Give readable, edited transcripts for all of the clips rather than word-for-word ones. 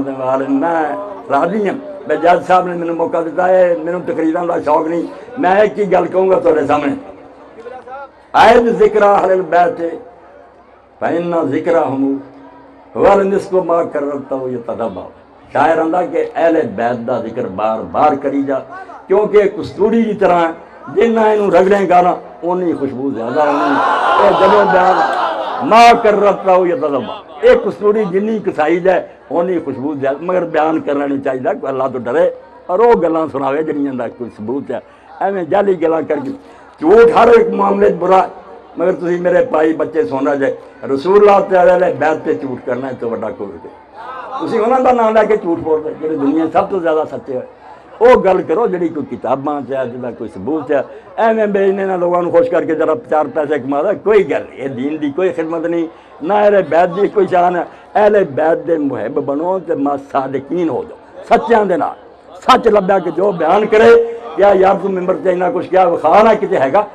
दे वाल मैं राजी हाँ। मैं जज साहब ने मैंने मौका दिता है, मैंने तकरीरों का शौक नहीं, मैं एक ही गल कहूँगा तुहाडे सामने। आयत जिक्रा अहल बैत फइन्ना जिक्राहुम वल निस्फु मा कररतहु यतदब्बा। शायर आंदा कि अहले बैत का जिक्र बार बार करी जा, क्योंकि कस्तूरी की तरह जिन्ना इनू रगड़ेगा ना उन्नी खुशबू ज्यादा होनी। जदों बयान मा कररतहु यतदब्बा, ये कस्तूरी जिन्नी कसाई जाए उन्नी खुशबू ज्यादा, मगर बयान करना नहीं चाहिए। अल्लाह तो डरे और वो गल्लां सुनावे जिन्नियां दा कोई सबूत है। एवें जाली गल्लां करके झूठ हर एक मामले बुरा, मगर तुम मेरे भाई बच्चे सुन रहे जे रसूलुल्लाह ते बैत से झूठ करना है तो वड्डा कोई तुम उन्हों का नाम लैके झूठ बोलते जो दुनिया सब तो ज़्यादा सच्चे है। वो गल करो जी कोई किताबों च है, जिदा कोई सबूत है। एवें बेचने ना लोगों को खुश करके जरा 4 पैसे कमा दे, कोई गल नहीं। ये दीन की कोई खिदमत नहीं, ना अहले बैत की कोई शान है। अहले बैत के मुहिब बनो तो सादिकीन हो जाओ, सच्चियां दे नाल। सच लभ्या कि जो बयान करे क्या यार तू मिंबर से इन्ना कुछ क्या विखा ना किते हैगा,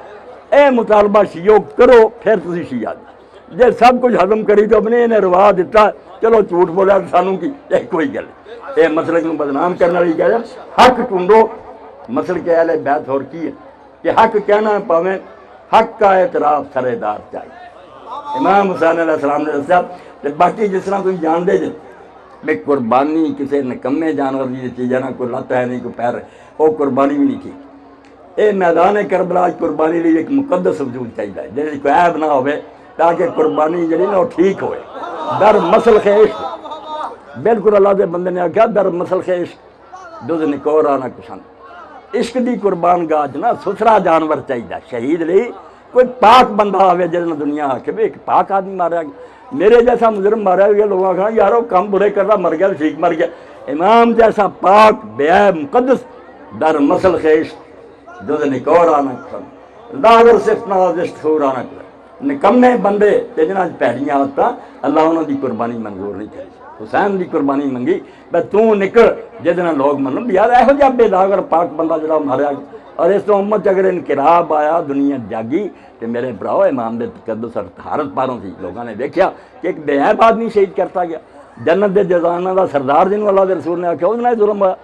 यह मुतालबा शीओ करो, फिर तुम शीआ जे सब कुछ हजम करी तो अपने इन्हें रवा दिता, चलो झूठ बोलिया सानू की कोई गल। ये मसलक में बदनाम करने वाली कह हक ढूंढो। मसल के अहले बैत होर की है कि हक कहना पावें, हक का एतराफ सरेदार चाहिए। इमाम हुसैन अलैहिस्सलाम ने दस्या। तो बाकी जिस तरह तुम जानते जे भी कुर्बानी किसी निकम्मे जानवर की चीज़ है ना, कोई लत्त है नहीं कोई पैर, वो कुर्बानी भी नहीं थी। ये मैदान करबला कुर्बानी लिए एक मुकद्दस वजूद चाहिए जिसकी कोई ऐब ना हो, ताकि कुर्बानी जी ना ठीक हो। दर मसल खेश बिल्कुल अल्लाह के बंदे ने आख्या दर मसल खेश दुध निकोरा ना पसंद। इश्क की कुर्बान गाह च ना सुथरा जानवर चाहिए। शहीद लिए कोई पाक बंदा आवे जिस दुनिया आखे भी एक पाक आदमी मारा गया, मेरे जैसा मुजरम मारा गया, लोग आखना यार वो कम बुरे करता मर गया ठीक मर गया। इमाम जैसा पाक बेऐब मुकद्दस दर मसल खेश दुध निकोरा ना पसंद। दागर सिर्फ नाजिशूरा ना कर निकम्मे बंदे जिन्होंने भैड़ियां आदत अल्लाह उन्होंने कुर्बानी मंजूर नहीं करी। हुसैन की कुर्बानी मंगी मैं तू निकल जिद लोग मनो भी यार यहो जहा बेदागर पाक बंदा जो मारिया गया। और इस तो उम्मत अगर इनकलाब आया दुनिया जागी तो मेरे भराओ इमाम के तकद्दुस और तहारत पारों थी। लोगों ने देखा कि एक बेऐब आदमी शहीद करता गया। जन्नत के जजाना का सरदार जिन्होंने अल्लाह के रसूल ने आख्या उसने जुल्म होया।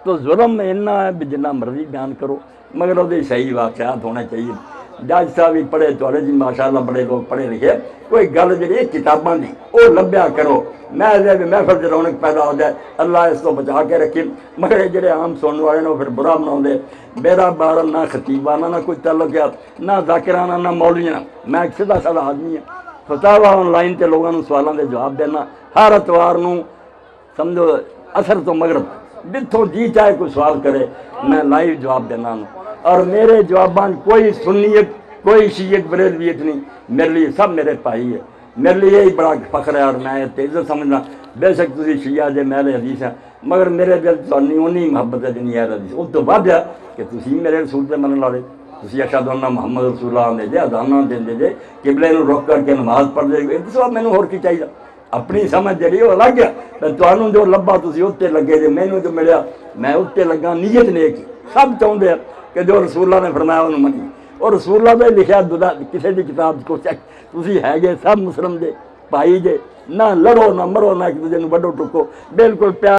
तो जुल्म इन्ना है भी जिन्ना मर्जी बयान करो, मगर वो सही वाकयात होने चाहिए। जज साहब भी पढ़े थोड़े जी माशाअल्लाह बड़े लोग पढ़े लिखे, कोई गल जी किताबों की वो लभ्या करो। मैं महफिल च रौनक पैदा हो जाए, अल्लाह इस तो बचा के रखे। मगर जो आम सुनने वाले ने फिर बुरा बनाते। मेरा बार ना खतीबाना ना कोई तल्लुक ना जाकिराना ना मौलवियां, मैं एक सीधा साधा आदमी है। फतावा ऑनलाइन से लोगों को सवालों के जवाब देना हर एतवार को समझो असर तो मगरब जितों जी चाहे कोई सवाल करे मैं लाइव जवाब देना। और मेरे जवाबान कोई सुन्नीयत कोई शीयत बरेलवियत नहीं, मेरे लिए सब मेरे भाई है। मेरे लिए यही बड़ा फख्र है और मैं इज्जत समझना। बेशक तुम शिया जे महले हदीस है, मगर मेरे दिल तुहानी उन्नी मुहब्बत है जिन्नी अहल हदीस। उस तो वध है कि तुम मेरे रसूल से मनने वाले, तुम अशहदु अन्ना मुहम्मद रसूलुल्लाह आंदे जे अज़ाना देंदे जे किबले नूं रुक करके नमाज पढ़दे जे। दसो मैनूं होर की चाहिए? अपनी समझ जी अलग है। तो जो लभा तुम उत्ते लगे जे, मैनू जो मिलया मैं उत्ते लगा। नीयत नेक सब चाहते हैं कि जो रसूलुल्लाह ने फरमाया उन्होंने मनी। और रसूलुल्लाह ने लिखा दुदा किसी की किताब को चेक तुम है सब मुस्लिम जे भाई जे, ना लड़ो ना मरो ना एक दूजे वड्डो टुको, बिल्कुल प्यार